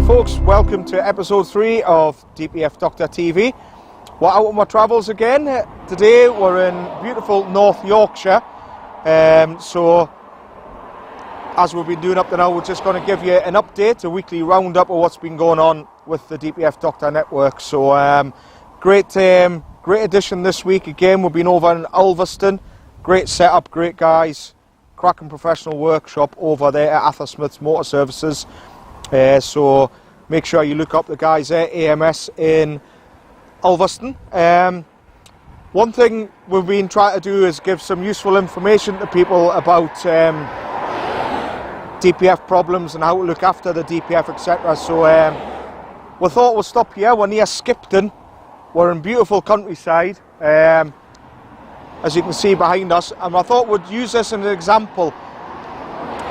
folks, welcome to episode 3 of DPF Doctor TV. We're out on my travels again. Today we're in beautiful North Yorkshire. So as we've been doing up to now, we're just going to give you an update, a weekly roundup of what's been going on with the DPF Doctor network. So great edition this week again. We've been over in Ulverston. Great setup, great guys, cracking professional workshop over there at Athersmith Motor Services. So make sure you look up the guys there, AMS in Ulverston. One thing we've been trying to do is give some useful information to people about DPF problems and how to look after the DPF, etc. So we thought we'll stop here. We're near Skipton. We're in beautiful countryside, as you can see behind us, and I thought we'd use this as an example.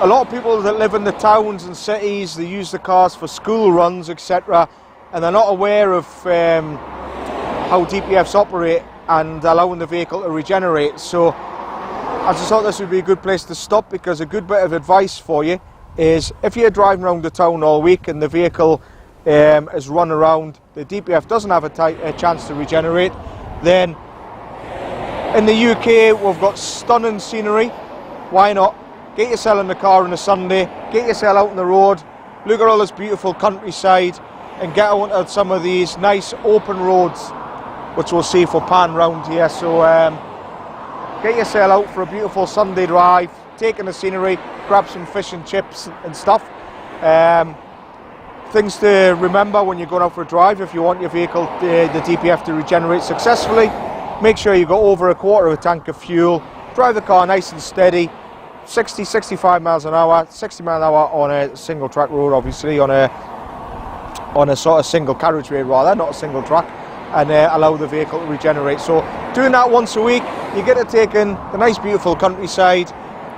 A lot of people that live in the towns and cities, they use the cars for school runs, etc., and they're not aware of how DPFs operate and allowing the vehicle to regenerate. So I just thought this would be a good place to stop, because a good bit of advice for you is if you're driving around the town all week and the vehicle is run around, the DPF doesn't have a chance to regenerate, then in the UK we've got stunning scenery. Why not? Get yourself in the car on a Sunday, get yourself out on the road, look at all this beautiful countryside and get out on some of these nice open roads, which we'll see if we pan round here. So get yourself out for a beautiful Sunday drive, take in the scenery, grab some fish and chips and stuff. Things to remember when you're going out for a drive: if you want your vehicle, the DPF, to regenerate successfully, make sure you got over a quarter of a tank of fuel, drive the car nice and steady, 60, 65 miles an hour, 60 miles an hour on a single track road, obviously on a sort of single carriageway rather, not a single track, and allow the vehicle to regenerate. So doing that once a week, you get to take in the nice beautiful countryside,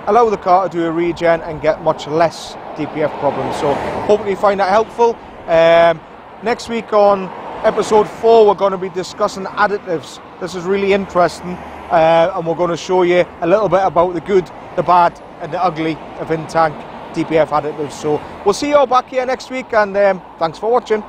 allow the car to do a regen and get much less DPF problems. So hopefully you find that helpful. Next week on episode 4 we're going to be discussing additives. This is really interesting, and we're going to show you a little bit about the good, the bad and the ugly of in-tank DPF additives. So we'll see you all back here next week, and thanks for watching.